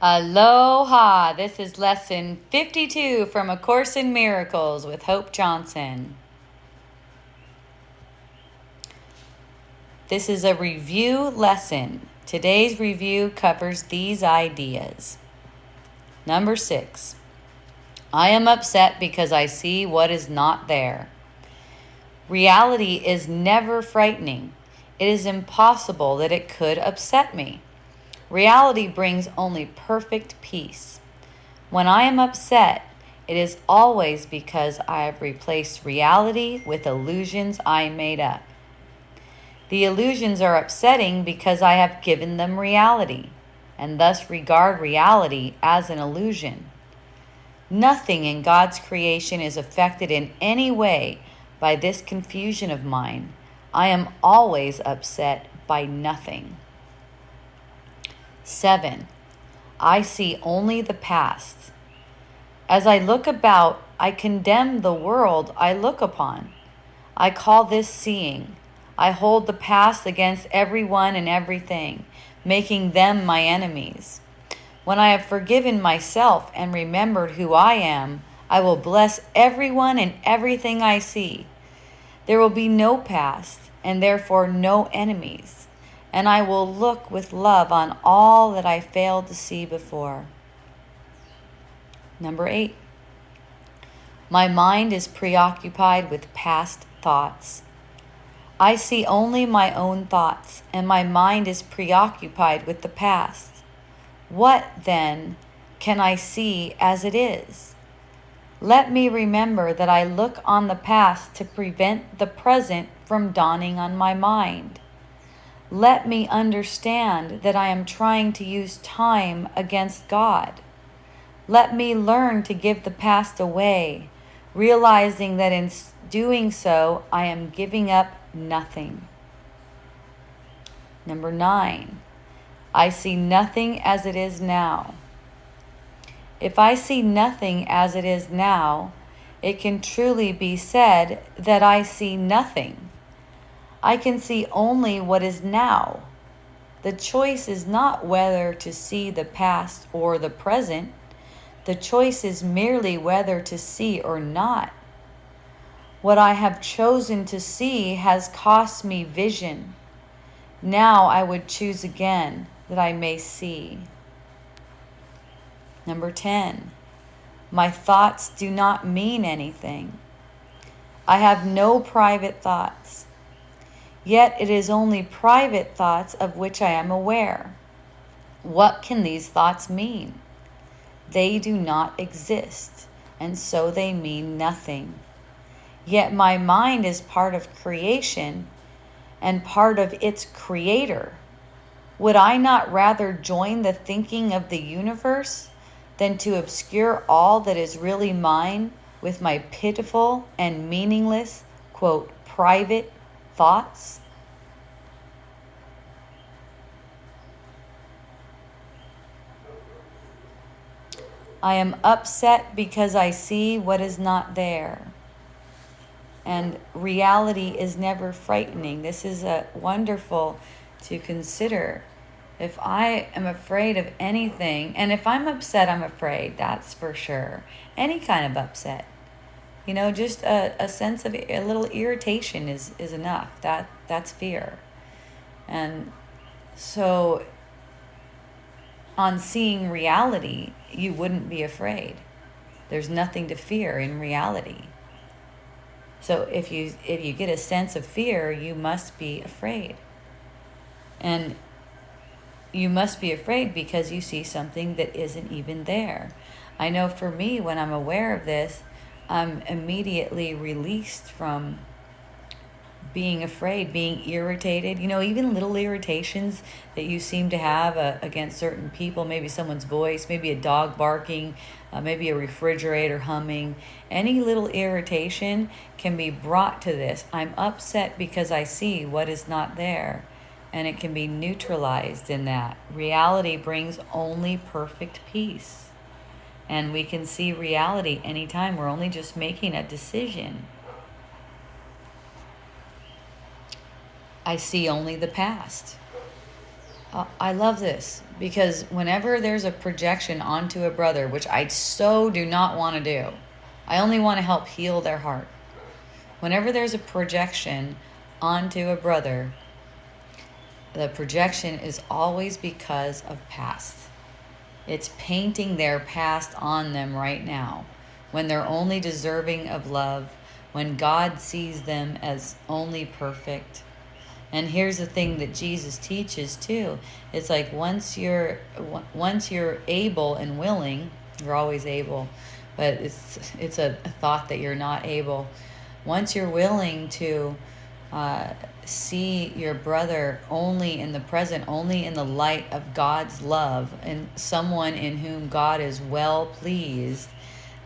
Aloha! This is lesson 52 from A Course in Miracles with Hope Johnson. This is a review lesson. Today's review covers these ideas. Number 6. I am upset because I see what is not there. Reality is never frightening. It is impossible that it could upset me. Reality brings only perfect peace. When I am upset, it is always because I have replaced reality with illusions I made up. The illusions are upsetting because I have given them reality, and thus regard reality as an illusion. Nothing in God's creation is affected in any way by this confusion of mine. I am always upset by nothing. 7. I see only the past. As I look about, I condemn the world I look upon. I call this seeing. I hold the past against everyone and everything, making them my enemies. When I have forgiven myself and remembered who I am, I will bless everyone and everything I see. There will be no past, and therefore no enemies, and I will look with love on all that I failed to see before. Number 8. My mind is preoccupied with past thoughts. I see only my own thoughts, and my mind is preoccupied with the past. What, then, can I see as it is? Let me remember that I look on the past to prevent the present from dawning on my mind. Let me understand that I am trying to use time against God. Let me learn to give the past away, realizing that in doing so, I am giving up nothing. Number 9. I see nothing as it is now. If I see nothing as it is now, it can truly be said that I see nothing. I can see only what is now. The choice is not whether to see the past or the present. The choice is merely whether to see or not. What I have chosen to see has cost me vision. Now I would choose again that I may see. Number 10. My thoughts do not mean anything. I have no private thoughts. Yet it is only private thoughts of which I am aware. What can these thoughts mean? They do not exist, and so they mean nothing. Yet my mind is part of creation and part of its creator. Would I not rather join the thinking of the universe than to obscure all that is really mine with my pitiful and meaningless, quote, private thoughts? I am upset because I see what is not there. And reality is never frightening. This is wonderful to consider. If I am afraid of anything, and if I'm upset, I'm afraid, that's for sure. Any kind of upset. Just a sense of a little irritation is enough. That's fear. And so on seeing reality, you wouldn't be afraid. There's nothing to fear in reality. So if you get a sense of fear, you must be afraid. And you must be afraid because you see something that isn't even there. I know for me, when I'm aware of this, I'm immediately released from being afraid, being irritated. Even little irritations that you seem to have against certain people, maybe someone's voice, maybe a dog barking, maybe a refrigerator humming. Any little irritation can be brought to this. I'm upset because I see what is not there. And it can be neutralized in that. Reality brings only perfect peace. And we can see reality anytime. We're only just making a decision. I see only the past. I love this because whenever there's a projection onto a brother, which I so do not want to do, I only want to help heal their heart. Whenever there's a projection onto a brother, the projection is always because of past. It's painting their past on them right now when they're only deserving of love, when God sees them as only perfect. And here's the thing that Jesus teaches too. It's like once you're able and willing, you're always able, but it's a thought that you're not able. Once you're willing to see your brother only in the present, only in the light of God's love, and someone in whom God is well pleased,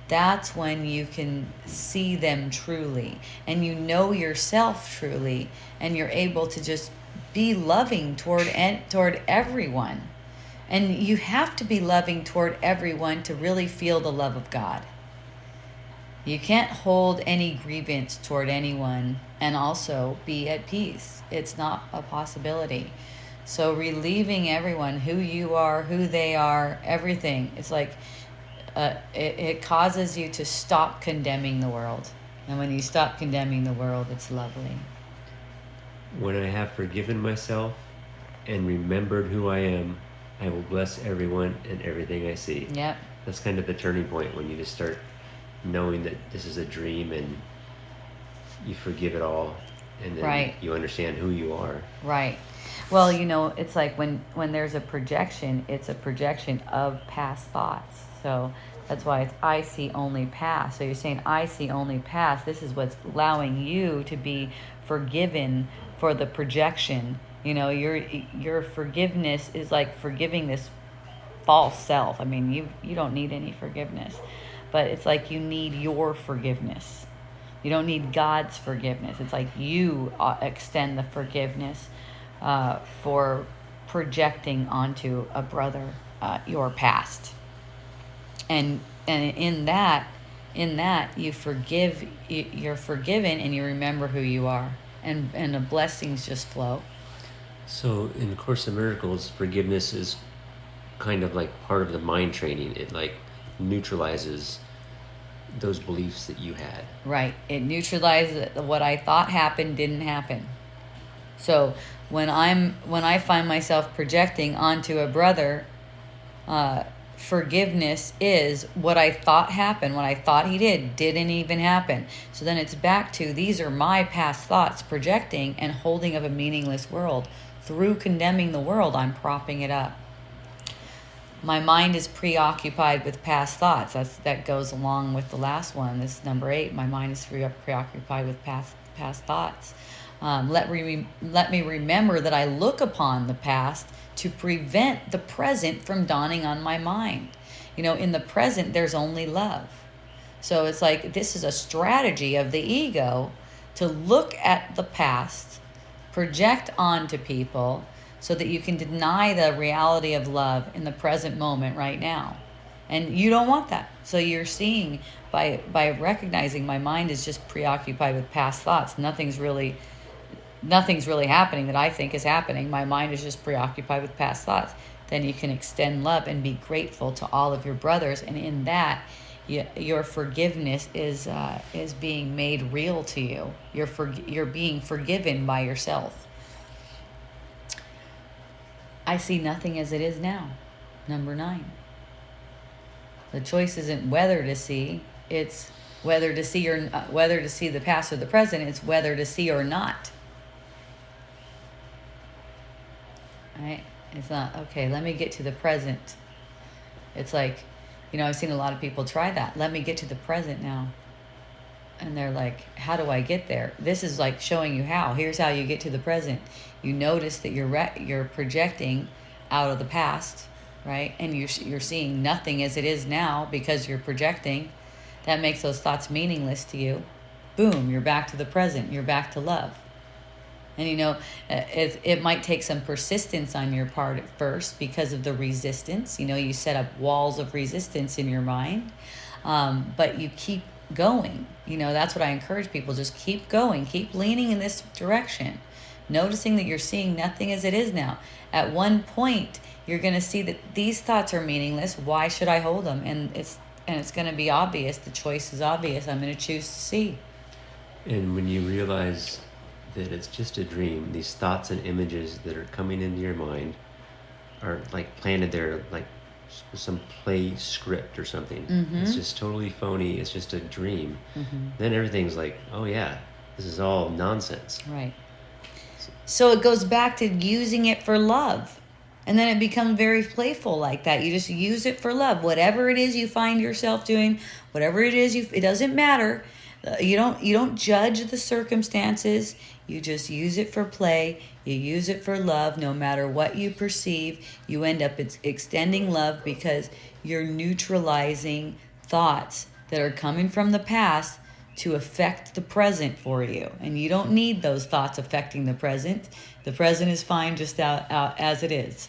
that's when you can see them truly, and you know yourself truly, and you're able to just be loving toward everyone. And you have to be loving toward everyone to really feel the love of God. You can't hold any grievance toward anyone and also be at peace. It's not a possibility. So relieving everyone, who you are, who they are, everything. It's like it causes you to stop condemning the world. And when you stop condemning the world, it's lovely. When I have forgiven myself and remembered who I am, I will bless everyone and everything I see. Yep. That's kind of the turning point when you just start knowing that this is a dream and you forgive it all, and then right. You understand who you are. Right. Well, it's like when there's a projection, it's a projection of past thoughts. So that's why it's I see only past. So you're saying I see only past. This is what's allowing you to be forgiven for the projection. Your forgiveness is like forgiving this false self. I mean, you don't need any forgiveness. But it's like you need your forgiveness. You don't need God's forgiveness. It's like you extend the forgiveness for projecting onto a brother your past. And in that you forgive. You're forgiven, and you remember who you are, and the blessings just flow. So in Course in Miracles, forgiveness is kind of like part of the mind training. It like neutralizes those beliefs that you had. Right. It neutralizes what I thought happened didn't happen. So when I find myself projecting onto a brother, forgiveness is what I thought happened, what I thought he didn't even happen. So then it's back to these are my past thoughts projecting and holding of a meaningless world. Through condemning the world, I'm propping it up. My mind is preoccupied with past thoughts. That goes along with the last one. This is number 8. My mind is preoccupied with past thoughts. Let me remember that I look upon the past to prevent the present from dawning on my mind. In the present, there's only love. So it's like this is a strategy of the ego to look at the past, project onto people, so that you can deny the reality of love in the present moment right now. And you don't want that. So you're seeing by recognizing my mind is just preoccupied with past thoughts. Nothing's really happening that I think is happening. My mind is just preoccupied with past thoughts. Then you can extend love and be grateful to all of your brothers. And in that, your forgiveness is being made real to you. You're being forgiven by yourself. I see nothing as it is now. Number 9. The choice isn't whether to see; it's whether to see or whether to see the past or the present. It's whether to see or not. Right? It's not okay. Let me get to the present. It's like, I've seen a lot of people try that. Let me get to the present now. And they're like, how do I get there? This is like showing you how. Here's how you get to the present. You notice that you're projecting out of the past, right? And you're seeing nothing as it is now because you're projecting. That makes those thoughts meaningless to you. Boom, you're back to the present. You're back to love. And it might take some persistence on your part at first because of the resistance. You set up walls of resistance in your mind, but you keep going. That's what I encourage people. Just keep going. Keep leaning in this direction. noticing that you're seeing nothing as it is now. At one point, you're going to see that these thoughts are meaningless. Why should I hold them? And it's going to be obvious. The choice is obvious. I'm going to choose to see. And when you realize that it's just a dream, these thoughts and images that are coming into your mind are like planted there, like some play script or something. It's just totally phony. It's just a dream. Then everything's like, oh yeah, this is all nonsense. Right. So it goes back to using it for love. And then it becomes very playful like that. You just use it for love. Whatever it is you find yourself doing, whatever it is, it doesn't matter. You don't judge the circumstances. You just use it for play. You use it for love. No matter what you perceive, you end up extending love because you're neutralizing thoughts that are coming from the past to affect the present for you. And you don't need those thoughts affecting the present. The present is fine just out as it is.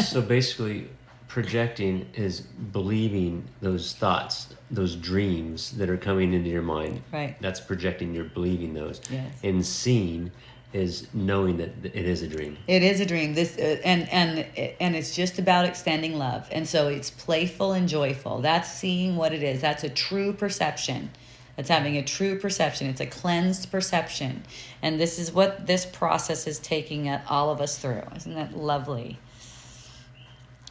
So basically, projecting is believing those thoughts, those dreams that are coming into your mind. Right. That's projecting, you're believing those. Yes. And seeing is knowing that it is a dream. It is a dream. This and it's just about extending love. And so it's playful and joyful. That's seeing what it is. That's a true perception. It's having a true perception. It's a cleansed perception. And this is what this process is taking all of us through. Isn't that lovely?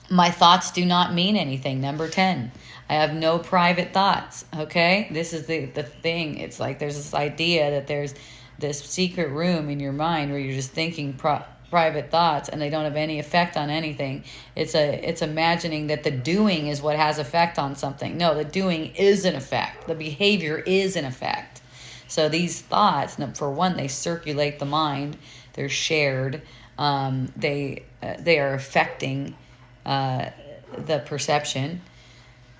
My thoughts do not mean anything. Number 10. I have no private thoughts. Okay? This is the thing. It's like there's this idea that there's this secret room in your mind where you're just thinking private thoughts and they don't have any effect on anything. It's imagining that the doing is what has effect on something. No, the doing is an effect. The behavior is an effect. So these thoughts, for one, they circulate the mind. They're shared. They are affecting the perception.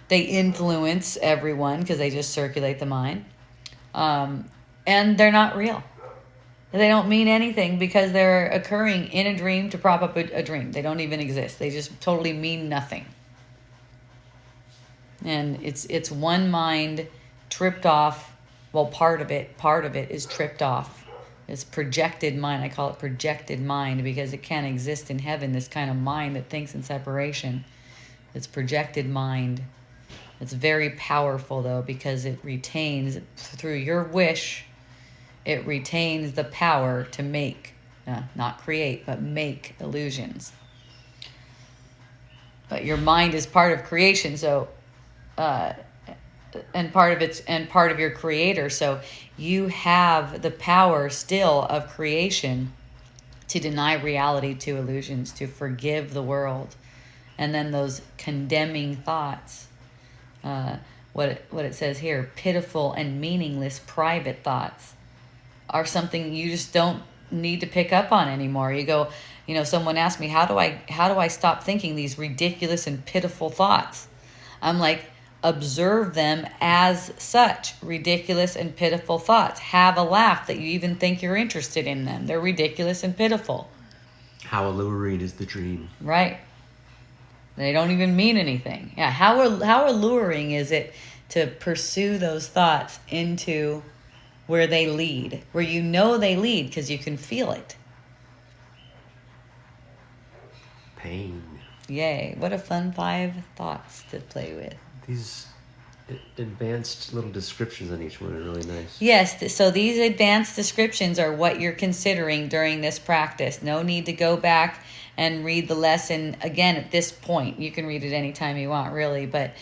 They influence everyone because they just circulate the mind. And they're not real. They don't mean anything because they're occurring in a dream to prop up a dream. They don't even exist. They just totally mean nothing. And it's one mind tripped off. Well, part of it is tripped off. It's projected mind. I call it projected mind because it can't exist in heaven, this kind of mind that thinks in separation. It's projected mind. It's very powerful, though, because it retains, through your wish, it retains the power to make, not create, but make illusions. But your mind is part of creation, so, and part of your creator. So you have the power still of creation to deny reality to illusions, to forgive the world, and then those condemning thoughts. What it says here, pitiful and meaningless private thoughts, are something you just don't need to pick up on anymore. You go, someone asked me, how do I stop thinking these ridiculous and pitiful thoughts? I'm like, observe them as such, ridiculous and pitiful thoughts. Have a laugh that you even think you're interested in them. They're ridiculous and pitiful. How alluring is the dream? Right. They don't even mean anything. Yeah, how alluring is it to pursue those thoughts into where they lead, where they lead because you can feel it. Pain. Yay. What a fun 5 thoughts to play with. These advanced little descriptions on each one are really nice. Yes, so these advanced descriptions are what you're considering during this practice. No need to go back and read the lesson again at this point. You can read it anytime you want, really, but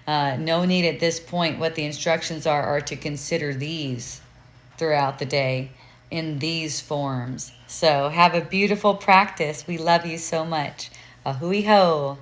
no need at this point. What the instructions are to consider these throughout the day in these forms. So have a beautiful practice. We love you so much. Ahui ho.